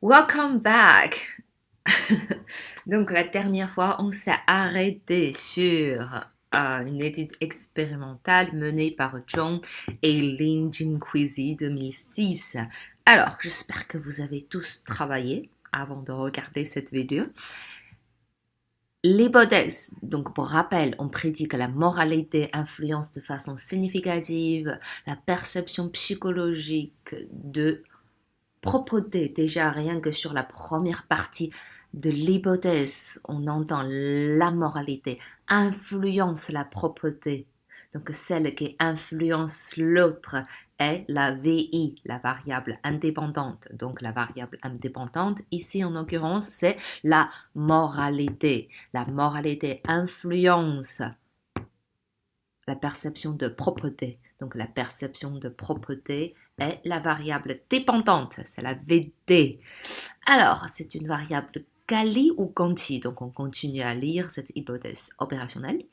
Welcome back! Donc la dernière fois, on s'est arrêté sur une étude expérimentale menée par John et Lin Jinquizi 2006. Alors, j'espère que vous avez tous travaillé avant de regarder cette vidéo. L'hypothèse, donc pour rappel, on prédit que la moralité influence de façon significative la perception psychologique de propreté. Déjà, rien que sur la première partie de l'hypothèse, on entend la moralité influence la propreté. Donc, celle qui influence l'autre est la VI, la variable indépendante. Donc, la variable indépendante, ici en l'occurrence, c'est la moralité. La moralité influence la perception de propreté. Donc, la perception de propreté est la variable dépendante, c'est la VD. Alors, c'est une variable quali ou quanti, donc on continue à lire cette hypothèse opérationnelle,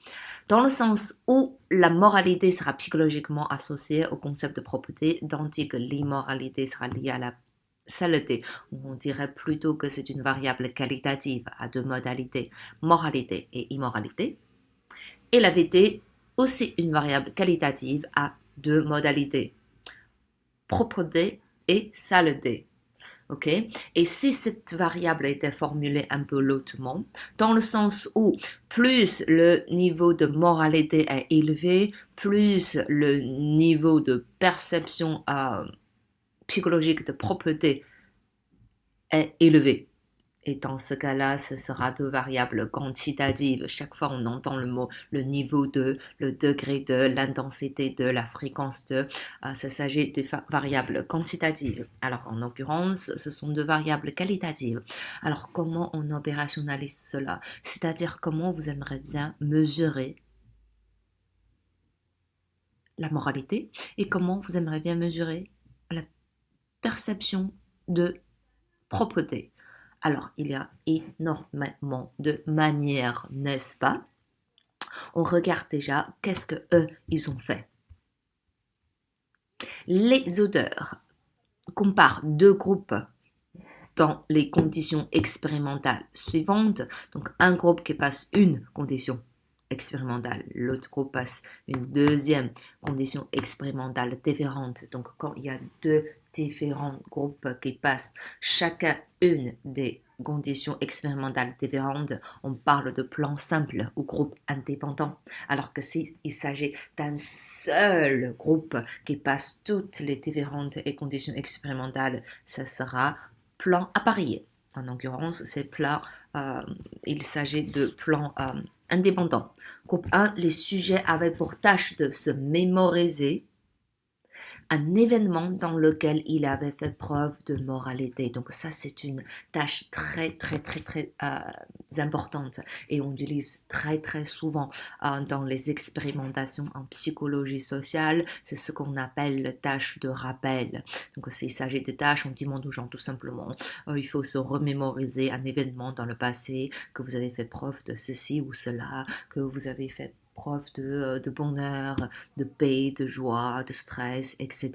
dans le sens où la moralité sera psychologiquement associée au concept de propreté, tandis que l'immoralité sera liée à la saleté. On dirait plutôt que c'est une variable qualitative à deux modalités, moralité et immoralité. Et la VT, aussi une variable qualitative à deux modalités, propreté et saleté. Ok. Et si cette variable était formulée un peu lotement, dans le sens où plus le niveau de moralité est élevé, plus le niveau de perception psychologique de propreté est élevé. Et dans ce cas-là, ce sera deux variables quantitatives. Chaque fois, on entend le mot, le niveau de, le degré de, l'intensité de, la fréquence de. Ça s'agit de variables quantitatives. Alors, en l'occurrence, ce sont deux variables qualitatives. Alors, comment on opérationnalise cela? C'est-à-dire, comment vous aimeriez bien mesurer la moralité et comment vous aimeriez bien mesurer la perception de propreté. Alors, il y a énormément de manières, n'est-ce pas? On regarde déjà qu'est-ce que eux, ils ont fait. Les auteurs comparent deux groupes dans les conditions expérimentales suivantes. Donc, un groupe qui passe une condition expérimentale, l'autre groupe passe une deuxième condition expérimentale différente. Donc, quand il y a deux différents groupes qui passent chacun une des conditions expérimentales différentes, on parle de plan simple ou groupe indépendant. Alors que s'il s'agit d'un seul groupe qui passe toutes les différentes conditions expérimentales, ça sera plan apparié. En l'occurrence, ces plans, il s'agit de plans indépendants. Groupe 1, les sujets avaient pour tâche de se mémoriser un événement dans lequel il avait fait preuve de moralité. Donc ça, c'est une tâche très importante et on utilise très souvent dans les expérimentations en psychologie sociale. C'est ce qu'on appelle la tâche de rappel. Donc s'il s'agit de tâches, on demande aux gens tout simplement, il faut se remémoriser un événement dans le passé, que vous avez fait preuve de ceci ou cela, que vous avez fait preuve de bonheur, de paix, de joie, de stress, etc.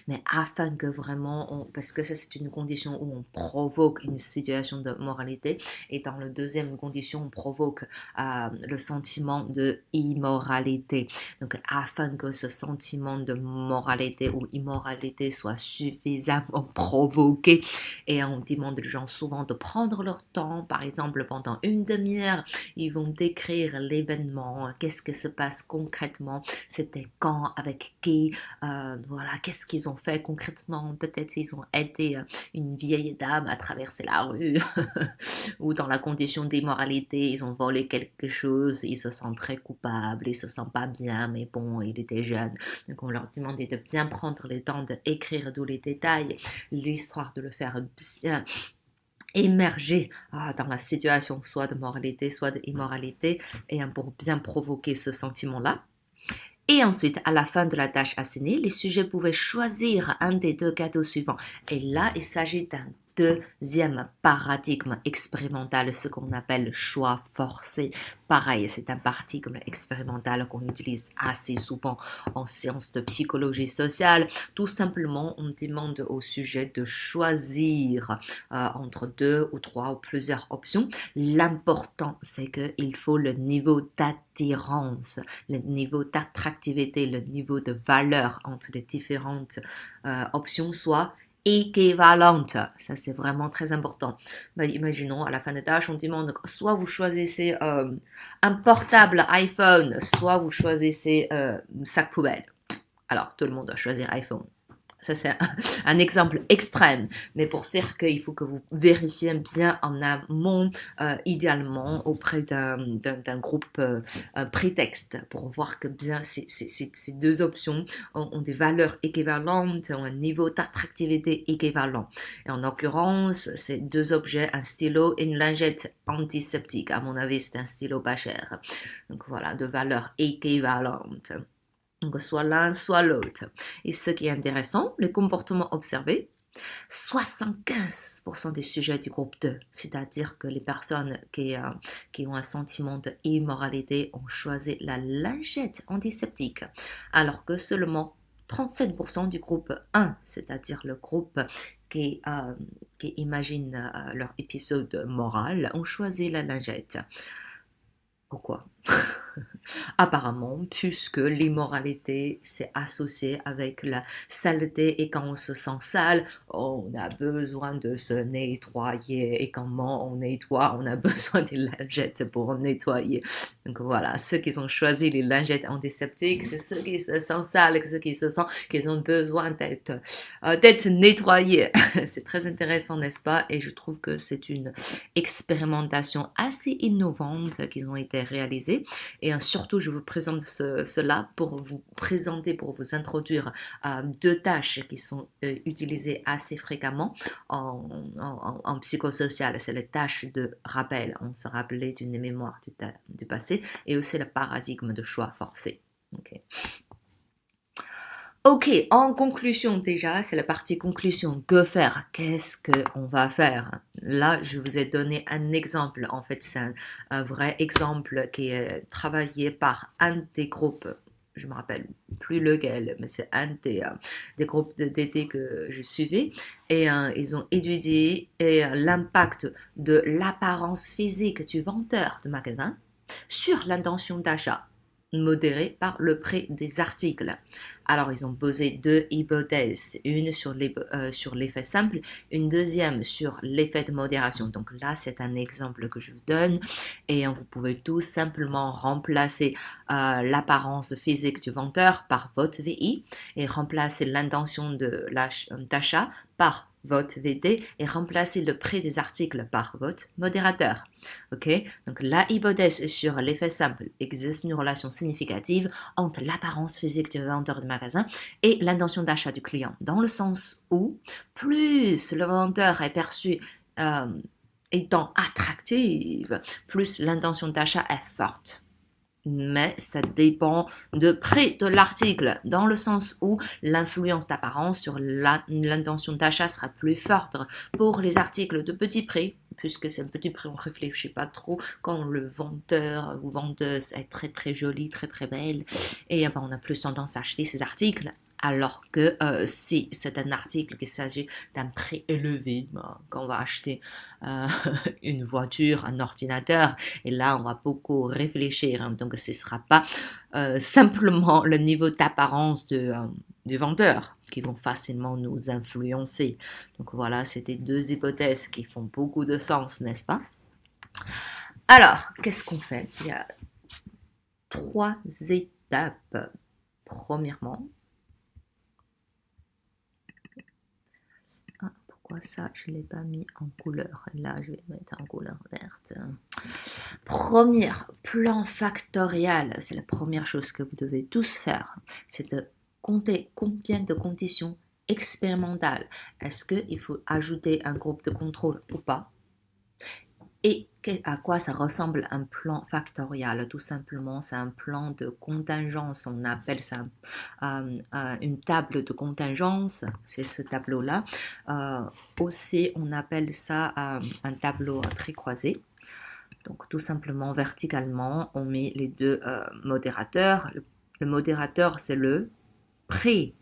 Mais afin que vraiment, parce que ça c'est une condition où on provoque une situation de moralité, et dans la deuxième condition, on provoque le sentiment de immoralité. Donc afin que ce sentiment de moralité ou immoralité soit suffisamment provoqué, et on demande aux gens souvent de prendre leur temps, par exemple pendant une demi-heure, ils vont décrire l'événement, qu'est-ce qui se passe concrètement, c'était quand, avec qui, voilà, qu'est-ce qu'ils ont fait concrètement, peut-être ils ont aidé une vieille dame à traverser la rue, ou dans la condition d'immoralité, ils ont volé quelque chose, ils se sentent très coupables, ils se sentent pas bien, mais bon, il était jeune, donc on leur demandait de bien prendre le temps d'écrire tous les détails, l'histoire de le faire bien émerger dans la situation soit de moralité, soit d'immoralité, et pour bien provoquer ce sentiment-là. Et ensuite, à la fin de la tâche assignée, les sujets pouvaient choisir un des deux cadeaux suivants. Et là, il s'agit d'un deuxième paradigme expérimental, ce qu'on appelle le choix forcé. Pareil, c'est un paradigme expérimental qu'on utilise assez souvent en sciences de psychologie sociale. Tout simplement, on demande au sujet de choisir entre deux ou trois ou plusieurs options. L'important, c'est qu'il faut le niveau d'attirance, le niveau d'attractivité, le niveau de valeur entre les différentes options soit équivalente. Ça, c'est vraiment très important. Imaginons, à la fin de tâche, on demande soit vous choisissez un portable iPhone, soit vous choisissez sac poubelle. Alors, tout le monde doit choisir iPhone. Ça, c'est un exemple extrême, mais pour dire qu'il faut que vous vérifiez bien en amont, idéalement auprès d'un groupe prétexte, pour voir que bien ces deux options ont des valeurs équivalentes, ont un niveau d'attractivité équivalent. Et en l'occurrence, ces deux objets, un stylo et une lingette antiseptique. À mon avis, c'est un stylo pas cher. Donc voilà, de valeurs équivalentes. Donc, soit l'un, soit l'autre. Et ce qui est intéressant, les comportements observés, 75% des sujets du groupe 2, c'est-à-dire que les personnes qui ont un sentiment d'immoralité ont choisi la lingette antiseptique, alors que seulement 37% du groupe 1, c'est-à-dire le groupe qui imagine leur épisode moral, ont choisi la lingette. Pourquoi? Apparemment, puisque l'immoralité c'est associé avec la saleté et quand on se sent sale, on a besoin de se nettoyer et comment on nettoie, on a besoin des lingettes pour nettoyer. Donc voilà, ceux qui ont choisi les lingettes antiseptiques, c'est ceux qui se sentent sales, ceux qui se sentent qu'ils ont besoin d'être nettoyés. C'est très intéressant, n'est-ce pas? Et je trouve que c'est une expérimentation assez innovante qui ont été réalisées. Et surtout, je vous présente cela pour vous présenter, pour vous introduire deux tâches qui sont utilisées assez fréquemment en psychosocial. C'est les tâches de rappel. On se rappelait d'une mémoire du passé et aussi le paradigme de choix forcé. Ok, en conclusion déjà, c'est la partie conclusion. Que faire? Qu'est-ce qu'on va faire? Là, je vous ai donné un exemple. En fait, c'est un vrai exemple qui est travaillé par un des groupes. Je me rappelle plus lequel, mais c'est un des groupes d'été que je suivais. Et ils ont étudié l'impact de l'apparence physique du vendeur de magasin sur l'intention d'achat modérée par le prix des articles. Alors, ils ont posé deux hypothèses, une sur l'effet simple, une deuxième sur l'effet de modération. Donc là, c'est un exemple que je vous donne et vous pouvez tout simplement remplacer l'apparence physique du vendeur par votre VI et remplacer l'intention d'achat par votre VD et remplacer le prix des articles par votre modérateur. Ok, donc la hypothèse sur l'effet simple existe une relation significative entre l'apparence physique du vendeur de magasin et l'intention d'achat du client, dans le sens où plus le vendeur est perçu étant attractif, plus l'intention d'achat est forte. Mais ça dépend de prix de l'article, dans le sens où l'influence d'apparence sur l'intention d'achat sera plus forte pour les articles de petit prix, puisque c'est un petit prix, on ne réfléchit pas trop quand le vendeur ou vendeuse est très très jolie, très très belle, et on a plus tendance à acheter ces articles. Alors que si c'est un article qu'il s'agit d'un prix élevé, quand on va acheter une voiture, un ordinateur, et là on va beaucoup réfléchir, hein, donc ce ne sera pas simplement le niveau d'apparence du vendeur qui vont facilement nous influencer. Donc voilà, c'était deux hypothèses qui font beaucoup de sens, n'est-ce pas? Alors, qu'est-ce qu'on fait? Il y a trois étapes. Premièrement, pourquoi ça, je ne l'ai pas mis en couleur? Là, je vais mettre en couleur verte. Première, plan factoriel. C'est la première chose que vous devez tous faire. C'est de compter combien de conditions expérimentales. Est-ce qu'il faut ajouter un groupe de contrôle ou pas? Et à quoi ça ressemble un plan factorial? Tout simplement, c'est un plan de contingence. On appelle ça une table de contingence. C'est ce tableau-là. Euh, Aussi, on appelle ça un tableau très croisé. Donc, tout simplement, verticalement, on met les deux modérateurs. Le modérateur, c'est le prix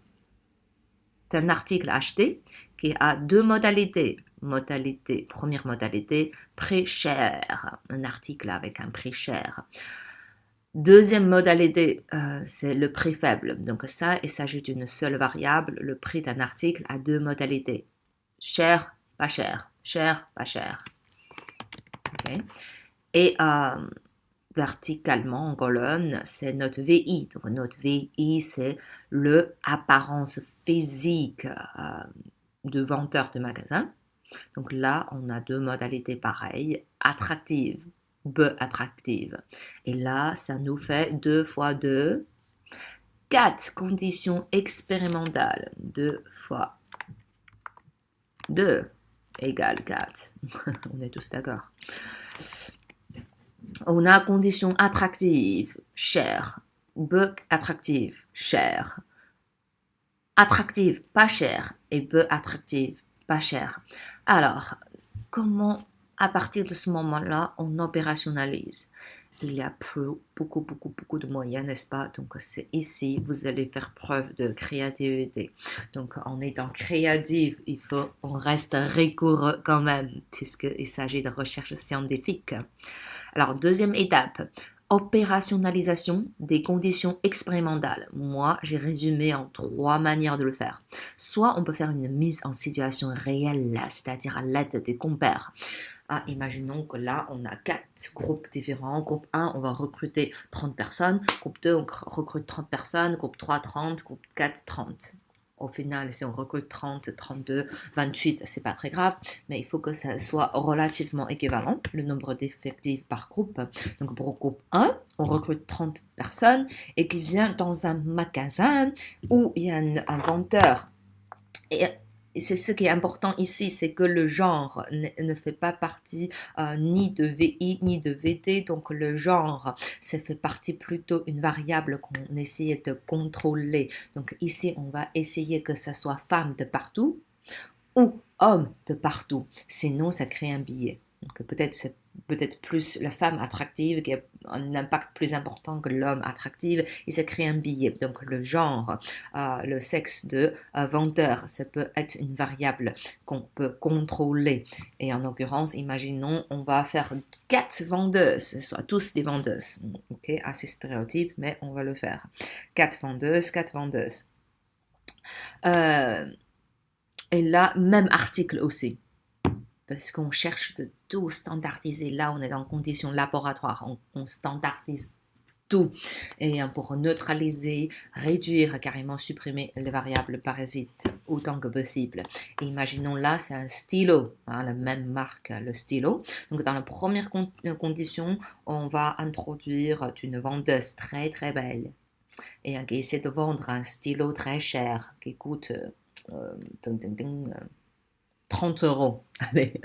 d'un article acheté qui a deux modalités. Première modalité, prix cher, un article avec un prix cher. Deuxième modalité, c'est le prix faible. Donc ça, il s'agit d'une seule variable. Le prix d'un article a deux modalités. Cher, pas cher. Cher, pas cher. Okay. Et verticalement en colonne, c'est notre VI. Donc notre VI, c'est le apparence physique de vendeur de magasin. Donc là, on a deux modalités pareilles, attractive, peu attractive. Et là, ça nous fait 2 fois 2, 4 conditions expérimentales. 2 fois 2 égale 4. On est tous d'accord. On a condition attractive, cher, peu attractive, cher. Attractive, pas cher, et peu attractive, pas cher. Alors, comment, à partir de ce moment-là, on opérationnalise? Il y a beaucoup de moyens, n'est-ce pas? Donc, c'est ici, vous allez faire preuve de créativité. Donc, en étant créatif, on reste rigoureux quand même, puisqu'il s'agit de recherche scientifique. Alors, deuxième étape, opérationnalisation des conditions expérimentales. Moi, j'ai résumé en 3 manières de le faire. Soit on peut faire une mise en situation réelle, c'est-à-dire à l'aide des compères. Imaginons que là, on a 4 groupes différents. Groupe 1, on va recruter 30 personnes. Groupe 2, on recrute 30 personnes. Groupe 3, 30. Groupe 4, 30. Au final, si on recrute 30, 32, 28, c'est pas très grave, mais il faut que ça soit relativement équivalent, le nombre d'effectifs par groupe. Donc pour groupe 1, on recrute 30 personnes et qui vient dans un magasin où il y a un vendeur. Et c'est ce qui est important ici, c'est que le genre ne fait pas partie ni de VI ni de VT, donc le genre, ça fait partie plutôt une variable qu'on essayait de contrôler. Donc ici, on va essayer que ça soit femme de partout ou homme de partout, sinon ça crée un biais. Donc peut-être plus la femme attractive qui a un impact plus important que l'homme attractif et ça crée un biais. Donc le genre, le sexe de vendeur, ça peut être une variable qu'on peut contrôler. Et en l'occurrence, imaginons, on va faire 4 vendeuses, soit tous des vendeuses. Ok, assez stéréotype, mais on va le faire. 4 vendeuses, 4 vendeuses. Et là, même article aussi. Parce qu'on cherche de tout standardiser. Là, on est dans conditions laboratoires. On standardise tout. Et pour neutraliser, réduire, carrément supprimer les variables parasites autant que possible. Et imaginons là, c'est un stylo, la même marque, le stylo. Donc, dans la première condition, on va introduire une vendeuse très très belle et qui essaie de vendre un stylo très cher qui coûte 30 euros. Allez.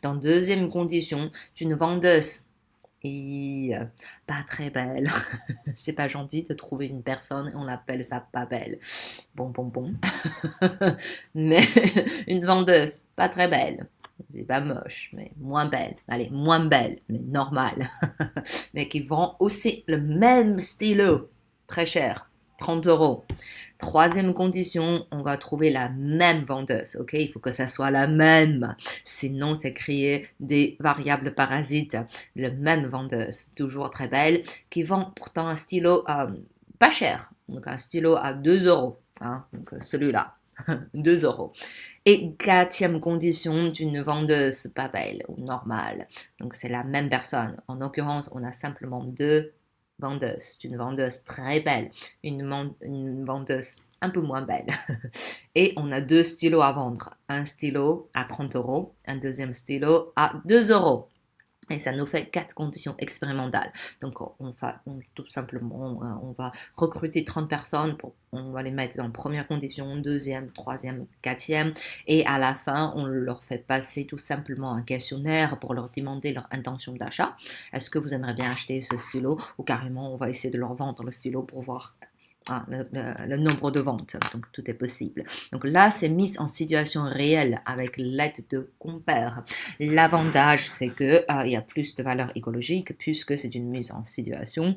Dans deuxième condition, une vendeuse et pas très belle. C'est pas gentil de trouver une personne et on l'appelle ça pas belle. Bon. Mais une vendeuse, pas très belle. C'est pas moche, mais moins belle. Allez, moins belle, mais normale. Mais qui vend aussi le même stylo. Très cher. 30 euros. Troisième condition, on va trouver la même vendeuse, ok? Il faut que ça soit la même. Sinon, c'est créer des variables parasites. La même vendeuse, toujours très belle, qui vend pourtant un stylo pas cher. Donc, un stylo à 2 euros. Hein? Donc, celui-là, 2 euros. Et quatrième condition d'une vendeuse pas belle ou normale. Donc, c'est la même personne. En l'occurrence, on a simplement deux vendeuse, une vendeuse très belle, une vendeuse un peu moins belle. Et on a 2 stylos à vendre. Un stylo à 30 euros, un deuxième stylo à 2 euros. Et ça nous fait 4 conditions expérimentales. Donc, tout simplement, on va recruter 30 personnes, on va les mettre dans première condition, deuxième, troisième, quatrième. Et à la fin, on leur fait passer tout simplement un questionnaire pour leur demander leur intention d'achat. Est-ce que vous aimeriez bien acheter ce stylo? Ou carrément, on va essayer de leur vendre le stylo pour voir le nombre de ventes. Donc, tout est possible. Donc là, c'est mis en situation réelle avec l'aide de compères. L'avantage, c'est que il y a plus de valeur écologique puisque c'est une mise en situation.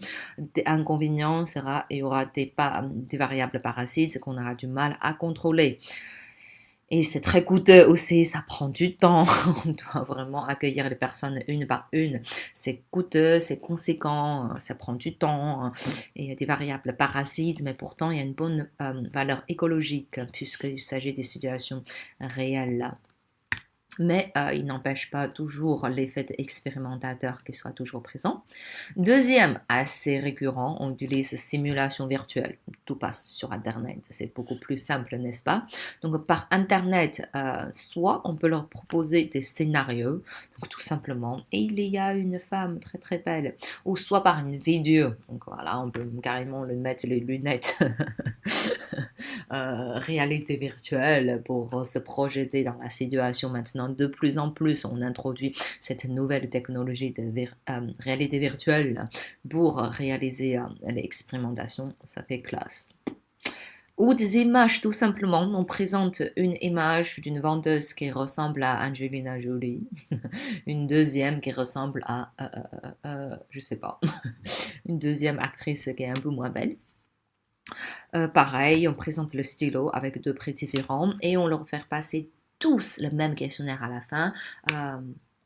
L'inconvénient sera, il y aura des variables parasites qu'on aura du mal à contrôler. Et c'est très coûteux aussi, ça prend du temps. On doit vraiment accueillir les personnes une par une. C'est coûteux, c'est conséquent, ça prend du temps. Et il y a des variables parasites, mais pourtant il y a une bonne valeur écologique puisqu'il s'agit des situations réelles. Mais il n'empêche pas toujours l'effet expérimentateur qui soit toujours présent. Deuxième, assez récurrent, on utilise simulation virtuelle. Tout passe sur Internet, c'est beaucoup plus simple, n'est-ce pas? Donc par Internet, soit on peut leur proposer des scénarios, donc tout simplement, et il y a une femme très très belle, ou soit par une vidéo, donc voilà, on peut carrément le mettre les lunettes réalité virtuelle pour se projeter dans la situation maintenant. De plus en plus, on introduit cette nouvelle technologie de réalité virtuelle pour réaliser l'expérimentation. Ça fait classe. Ou des images, tout simplement. On présente une image d'une vendeuse qui ressemble à Angelina Jolie, une deuxième qui ressemble à, je sais pas, une deuxième actrice qui est un peu moins belle. Pareil, on présente le stylo avec deux prix différents et on leur fait passer tous le même questionnaire à la fin.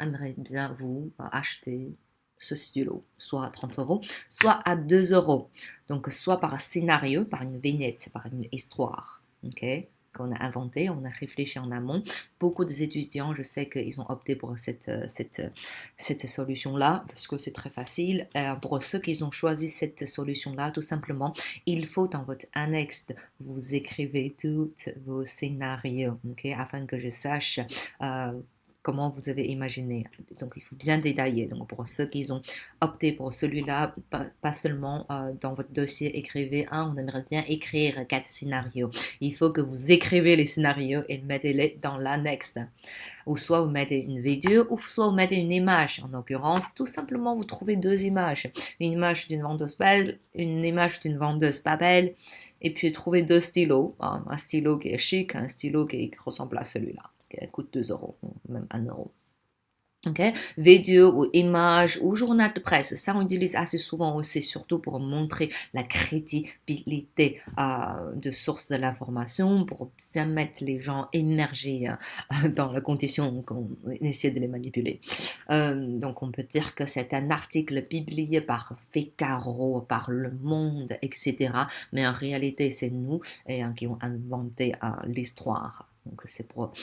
Aimerait bien vous acheter ce stylo, soit à 30 euros, soit à 2 euros. Donc, soit par un scénario, par une vignette, par une histoire. Ok, qu'on a inventé, on a réfléchi en amont. Beaucoup des étudiants, je sais qu'ils ont opté pour cette solution-là parce que c'est très facile. Pour ceux qui ont choisi cette solution-là, tout simplement, il faut dans votre annexe, vous écrivez tous vos scénarios, okay, afin que je sache comment vous avez imaginé. Donc, il faut bien détailler. Donc, pour ceux qui ont opté pour celui-là, pas seulement dans votre dossier, écrivez on aimerait bien écrire 4 scénarios. Il faut que vous écrivez les scénarios et mettez-les dans l'annexe. Ou soit vous mettez une vidéo, ou soit vous mettez une image. En l'occurrence, tout simplement, vous trouvez 2 images. Une image d'une vendeuse belle, une image d'une vendeuse pas belle. Et puis, trouvez 2 stylos. Un stylo qui est chic, un stylo qui ressemble à celui-là. Qui coûte 2 euros, même 1 euro. Okay. Vidéo ou image ou journal de presse, ça on utilise assez souvent aussi, surtout pour montrer la crédibilité de source de l'information, pour bien mettre les gens immergés dans la condition qu'on essaie de les manipuler. Donc on peut dire que c'est un article publié par Figaro, par Le Monde, etc. Mais en réalité c'est nous qui avons inventé l'histoire. Donc c'est pour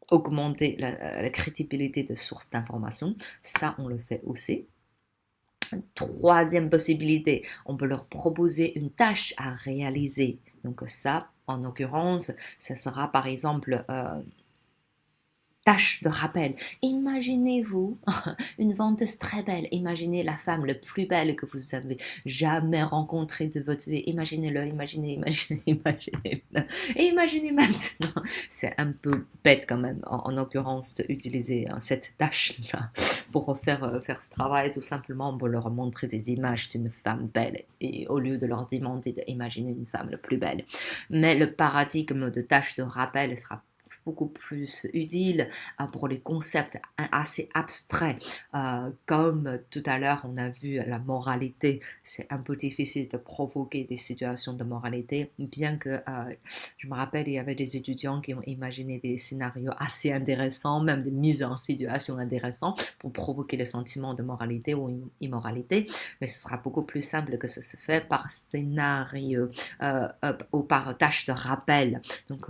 augmenter la crédibilité de sources d'information. Ça, on le fait aussi. Troisième possibilité, on peut leur proposer une tâche à réaliser. Donc ça, en l'occurrence, ce sera par exemple tâche de rappel. Imaginez-vous une vendeuse très belle. Imaginez la femme la plus belle que vous avez jamais rencontrée de votre vie. Imaginez-le, imaginez-le. Et imaginez maintenant. C'est un peu bête quand même, en l'occurrence, d'utiliser cette tâche-là pour faire ce travail, tout simplement pour leur montrer des images d'une femme belle et au lieu de leur demander d'imaginer une femme la plus belle. Mais le paradigme de tâche de rappel sera beaucoup plus utile pour les concepts assez abstraits. Comme tout à l'heure, on a vu la moralité. C'est un peu difficile de provoquer des situations de moralité, bien que je me rappelle, il y avait des étudiants qui ont imaginé des scénarios assez intéressants, même des mises en situation intéressantes pour provoquer le sentiment de moralité ou immoralité. Mais ce sera beaucoup plus simple que ça se fait par scénario ou par tâche de rappel. Donc,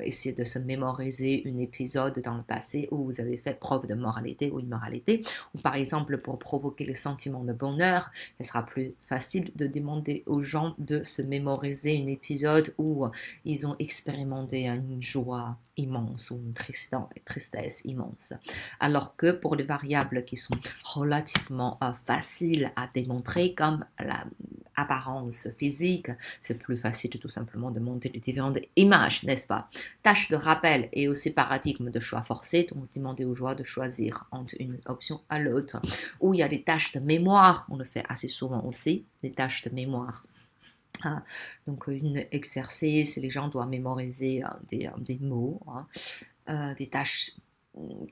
essayer de se mémoriser un épisode dans le passé où vous avez fait preuve de moralité ou immoralité, ou par exemple pour provoquer le sentiment de bonheur, ce sera plus facile de demander aux gens de se mémoriser un épisode où ils ont expérimenté une joie immense ou une tristesse immense. Alors que pour les variables qui sont relativement faciles à démontrer, comme l'apparence physique, c'est plus facile tout simplement de monter les différentes images, n'est-ce pas? Tâche de rappel et aussi paradigme de choix forcé, donc demander aux joueurs de choisir entre une option à l'autre. Ou il y a les tâches de mémoire, on le fait assez souvent aussi, les tâches de mémoire. Donc, un exercice, les gens doivent mémoriser des mots, des tâches.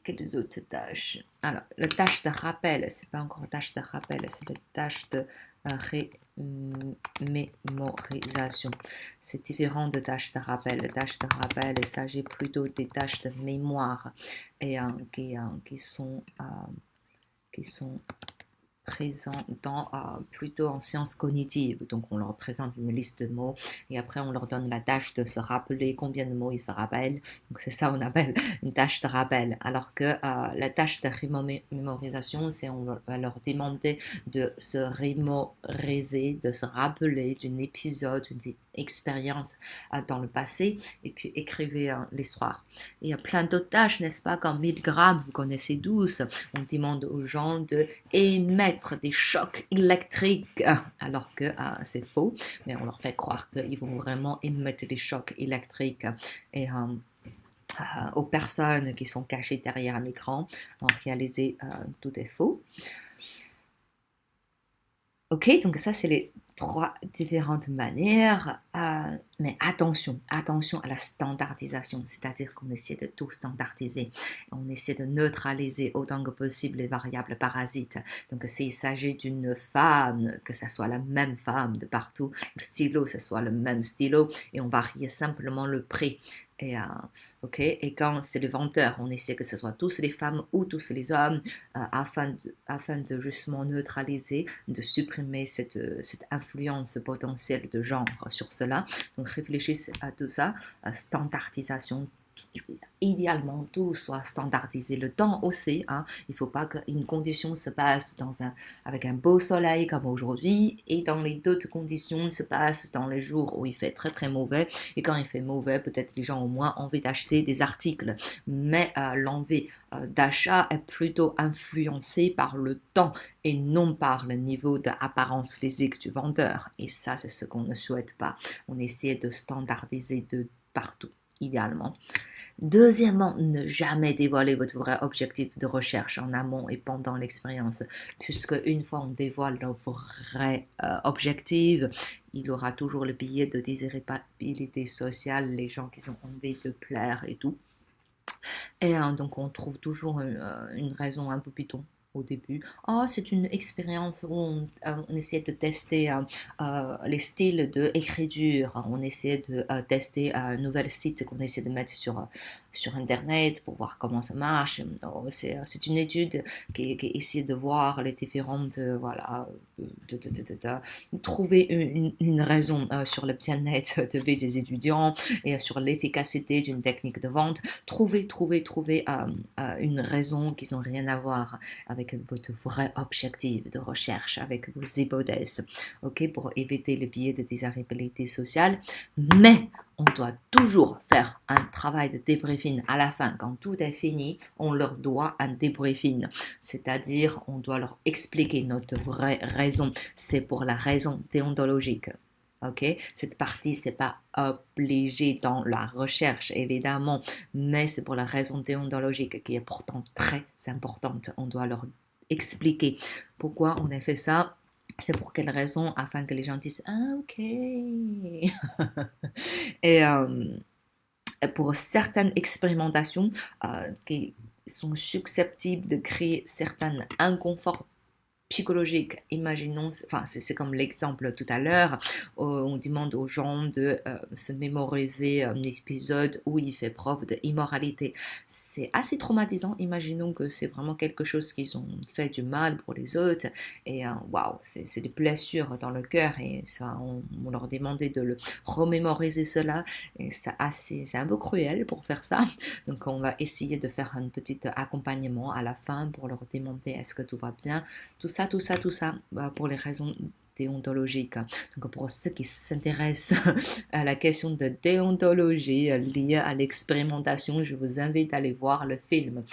Quelles autres tâches? Alors, la tâche de rappel, c'est pas encore tâche de rappel, c'est la tâche de mémorisation. C'est différent de tâches de rappel. Les tâches de rappel, il s'agit plutôt des tâches de mémoire et qui sont présents plutôt en sciences cognitives. Donc, on leur présente une liste de mots et après, on leur donne la tâche de se rappeler combien de mots ils se rappellent. Donc, c'est ça qu'on appelle une tâche de rappel. Alors que la tâche de mémorisation, c'est on va leur demander de se mémoriser, de se rappeler d'un épisode, d'une expérience dans le passé et puis écrivez l'histoire. Il y a plein d'autres tâches, n'est-ce pas, comme 1000 grammes, vous connaissez 12. On demande aux gens de émettre des chocs électriques, alors que c'est faux, mais on leur fait croire qu'ils vont vraiment émettre des chocs électriques et aux personnes qui sont cachées derrière un écran. En réalité, tout est faux. Ok, donc ça, c'est les 3 différentes manières. Mais attention à la standardisation, c'est-à-dire qu'on essaie de tout standardiser. On essaie de neutraliser autant que possible les variables parasites. Donc, s'il s'agit d'une femme, que ce soit la même femme de partout, le stylo, ce soit le même stylo, et on varie simplement le prix. Et quand c'est le vendeur, on essaie que ce soit tous les femmes ou tous les hommes afin de justement neutraliser, de supprimer cette influence potentielle de genre sur cela. Donc réfléchissez à tout ça, standardisation. Idéalement, tout soit standardisé. Le temps aussi, il ne faut pas qu'une condition se passe avec un beau soleil comme aujourd'hui et dans les d'autres conditions se passe dans les jours où il fait très très mauvais. Et quand il fait mauvais, peut-être les gens ont moins envie d'acheter des articles. Mais l'envie d'achat est plutôt influencée par le temps et non par le niveau d'apparence physique du vendeur. Et ça, c'est ce qu'on ne souhaite pas. On essaie de standardiser de partout, idéalement. Deuxièmement, ne jamais dévoiler votre vrai objectif de recherche en amont et pendant l'expérience, puisque une fois on dévoile le vrai objectif, il y aura toujours le biais de désirabilité sociale, les gens qui ont envie de plaire et tout. Et donc on trouve toujours une raison un peu bidon au début. Oh, c'est une expérience où on essaie de tester les styles d'écriture, on essaie de tester un nouvel site qu'on essaie de mettre sur Internet pour voir comment ça marche. Oh, c'est une étude qui essaie de voir les différentes, voilà, trouver une raison sur le bien-être de vie des étudiants et sur l'efficacité d'une technique de vente. Trouver une raison qui n'a rien à voir avec votre vrai objectif de recherche, avec vos hypothèses, ok, pour éviter le biais de désirabilité sociale. Mais on doit toujours faire un travail de débriefing à la fin. Quand tout est fini, on leur doit un débriefing. C'est-à-dire, on doit leur expliquer notre vraie raison. C'est pour la raison déontologique. Ok, cette partie, c'est pas obligé dans la recherche, évidemment, mais c'est pour la raison déontologique qui est pourtant très importante. On doit leur expliquer pourquoi on a fait ça. C'est pour quelle raison, afin que les gens disent ah ok. Et pour certaines expérimentations qui sont susceptibles de créer certains inconforts psychologique. Imaginons, enfin, c'est comme l'exemple tout à l'heure, on demande aux gens de se mémoriser un épisode où il fait preuve d'immoralité. C'est assez traumatisant. Imaginons que c'est vraiment quelque chose qu'ils ont fait du mal pour les autres et waouh, c'est des blessures dans le cœur et ça, on leur demandait de le remémoriser cela et c'est un peu cruel pour faire ça. Donc on va essayer de faire un petit accompagnement à la fin pour leur demander est-ce que tout va bien, tout ça, pour les raisons déontologiques. Donc pour ceux qui s'intéressent à la question de déontologie liée à l'expérimentation, je vous invite à aller voir le film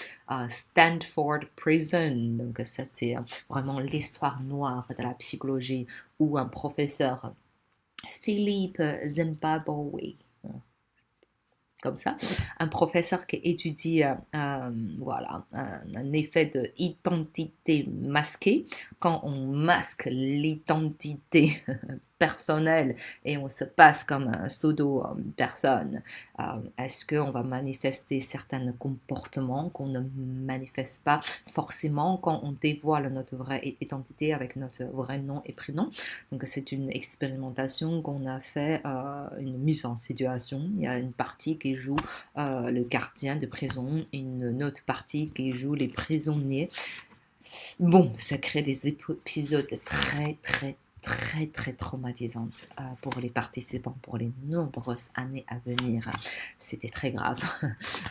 Stanford Prison. Donc ça c'est vraiment l'histoire noire de la psychologie où un professeur, Philippe Zimbabwe, comme ça, un professeur qui étudie voilà, un effet d'identité masquée. Quand on masque l'identité personnelle et on se passe comme un pseudo-personne, est-ce qu'on va manifester certains comportements qu'on ne manifeste pas forcément quand on dévoile notre vraie identité avec notre vrai nom et prénom. Donc c'est une expérimentation qu'on a fait, une mise en situation. Il y a une partie qui joue le gardien de prison, une autre partie qui joue les prisonniers. Bon, ça crée des épisodes très traumatisantes pour les participants pour les nombreuses années à venir. C'était très grave.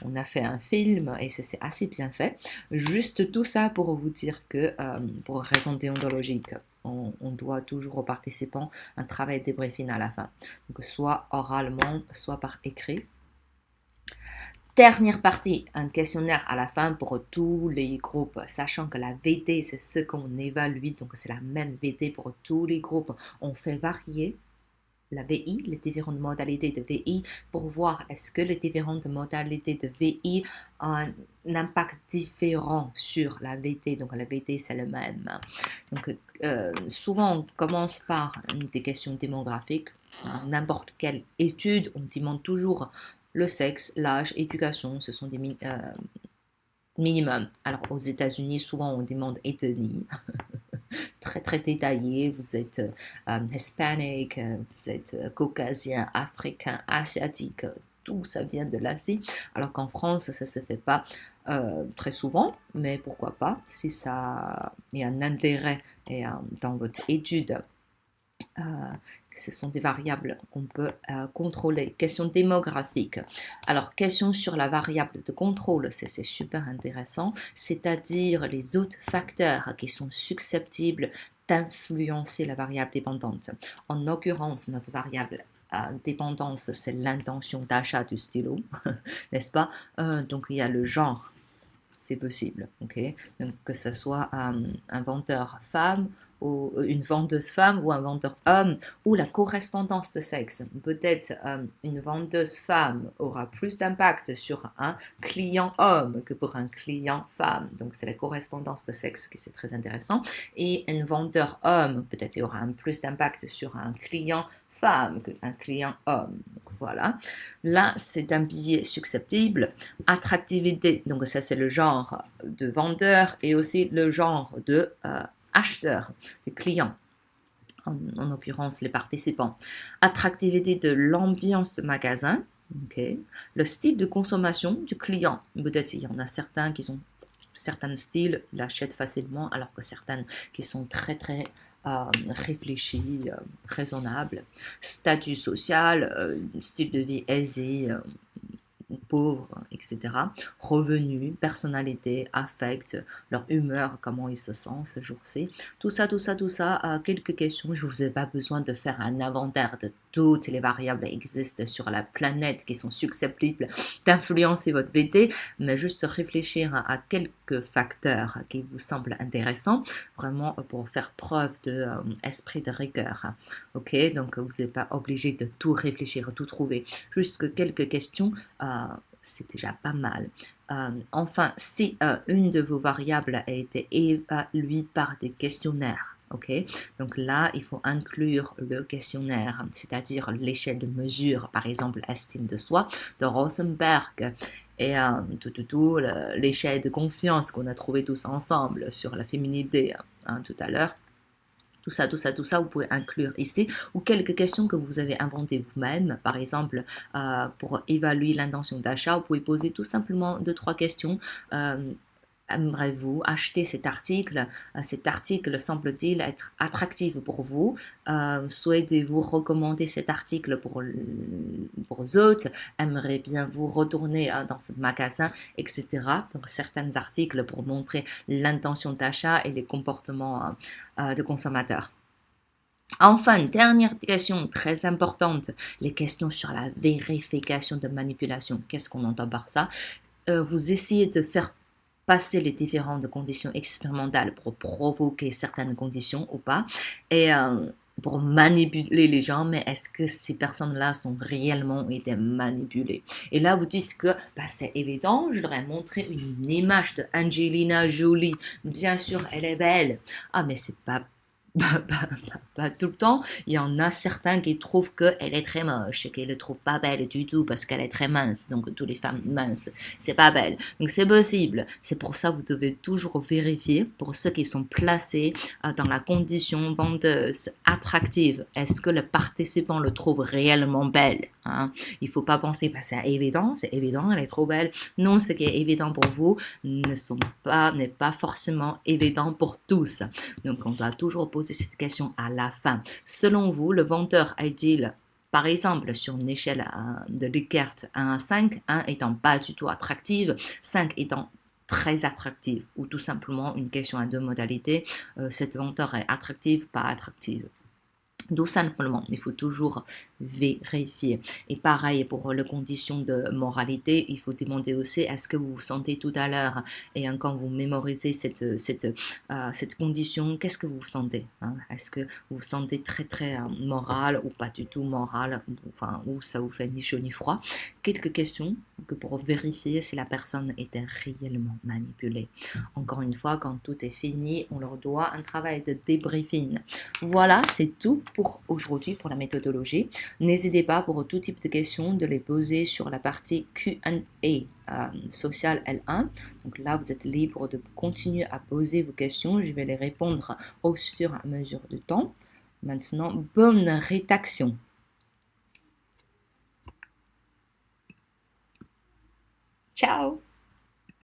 On a fait un film et c'est assez bien fait. Juste tout ça pour vous dire que pour raison déontologique, on doit toujours aux participants un travail de débriefing à la fin. Donc soit oralement, soit par écrit. Dernière partie, un questionnaire à la fin pour tous les groupes, sachant que la VT, c'est ce qu'on évalue, donc c'est la même VT pour tous les groupes. On fait varier la VI, les différentes modalités de VI, pour voir est-ce que les différentes modalités de VI ont un impact différent sur la VT. Donc la VT, c'est le même. Donc souvent, on commence par des questions démographiques. N'importe quelle étude, on demande toujours le sexe, l'âge, éducation, ce sont des minimums. Alors aux États-Unis, souvent on demande ethnie, très détaillé. Vous êtes hispanique, vous êtes caucasien, africain, asiatique, tout ça vient de l'Asie. Alors qu'en France, ça se fait pas très souvent, mais pourquoi pas si ça il y a un intérêt et, dans votre étude. Ce sont des variables qu'on peut contrôler. Question démographique. Alors, question sur la variable de contrôle, c'est super intéressant, c'est-à-dire les autres facteurs qui sont susceptibles d'influencer la variable dépendante. En l'occurrence, notre variable dépendance, c'est l'intention d'achat du stylo, n'est-ce pas? Donc, il y a le genre. C'est possible, ok? Donc, que ce soit un vendeur femme ou une vendeuse femme ou un vendeur homme ou la correspondance de sexe. Peut-être une vendeuse femme aura plus d'impact sur un client homme que pour un client femme. Donc, c'est la correspondance de sexe qui c'est très intéressant. Et un vendeur homme, peut-être, aura un plus d'impact sur un client femme qu'un client homme. Donc, voilà. Là, c'est un billet susceptible. Attractivité, donc ça c'est le genre de vendeur et aussi le genre de acheteur, de client. En l'occurrence les participants. Attractivité de l'ambiance de magasin, okay. Le style de consommation du client. Peut-être il y en a certains qui ont certains styles, l'achètent facilement, alors que certains qui sont très réfléchis, raisonnables. Statut social, style de vie aisé, pauvres, etc. Revenus, personnalité, affect, leur humeur, comment ils se sentent ce jour-ci. Tout ça, quelques questions. Je vous ai pas besoin de faire un inventaire de toutes les variables qui existent sur la planète qui sont susceptibles d'influencer votre VT, mais juste réfléchir à quelques facteurs qui vous semblent intéressants, vraiment pour faire preuve d'esprit de rigueur. Ok, donc vous n'êtes pas obligé de tout réfléchir, tout trouver. Juste quelques questions, c'est déjà pas mal. Enfin, si une de vos variables a été évaluée par des questionnaires, ok, donc là, il faut inclure le questionnaire, c'est-à-dire l'échelle de mesure, par exemple, estime de soi de Rosenberg Et l'échelle de confiance qu'on a trouvé tous ensemble sur la féminité tout à l'heure. Tout ça, vous pouvez inclure ici, ou quelques questions que vous avez inventées vous-même. Par exemple, pour évaluer l'intention d'achat, vous pouvez poser tout simplement deux, trois questions. Euh, Aimerez-vous acheter cet article? Cet article semble-t-il être attractif pour vous? Souhaitez-vous recommander cet article pour les autres? Aimeriez bien vous retourner dans ce magasin, etc. Donc, certains articles pour montrer l'intention d'achat et les comportements de consommateurs. Enfin, dernière question très importante, les questions sur la vérification de manipulation. Qu'est-ce qu'on entend par ça? Vous essayez de faire passer les différentes conditions expérimentales pour provoquer certaines conditions ou pas, et pour manipuler les gens, mais est-ce que ces personnes-là sont réellement été manipulées? Et là, vous dites que bah, c'est évident, je leur ai montré une image de Angelina Jolie, bien sûr, elle est belle. Ah, mais c'est pas tout le temps. Il y en a certains qui trouvent qu'elle est très moche, qu'ils ne trouvent pas belle du tout parce qu'elle est très mince. Donc, toutes les femmes minces, c'est pas belle. Donc, c'est possible. C'est pour ça que vous devez toujours vérifier pour ceux qui sont placés dans la condition vendeuse attractive. Est-ce que le participant le trouve réellement belle? Hein? Il ne faut pas penser, bah, c'est évident, elle est trop belle. Non, ce qui est évident pour vous n'est pas forcément évident pour tous. Donc, on doit toujours poser cette question à la fin. Selon vous, le vendeur a-t-il, par exemple, sur une échelle de Likert 1 à 5, 1 étant pas du tout attractive, 5 étant très attractive, ou tout simplement une question à deux modalités, cette vendeur est attractive, pas attractive. Tout simplement, il faut toujours vérifier. Et pareil pour les conditions de moralité, il faut demander aussi est-ce que vous vous sentez tout à l'heure et quand vous mémorisez cette condition, qu'est-ce que vous sentez? Hein? Est-ce que vous vous sentez très très moral ou pas du tout moral, enfin, ou ça vous fait ni chaud ni froid? Quelques questions que pour vérifier si la personne était réellement manipulée. Encore une fois, quand tout est fini, on leur doit un travail de débriefing. Voilà, c'est tout pour aujourd'hui pour la méthodologie. N'hésitez pas pour tout type de questions de les poser sur la partie Q&A social L1. Donc là, vous êtes libre de continuer à poser vos questions. Je vais les répondre au fur et à mesure du temps. Maintenant, bonne rédaction. Ciao!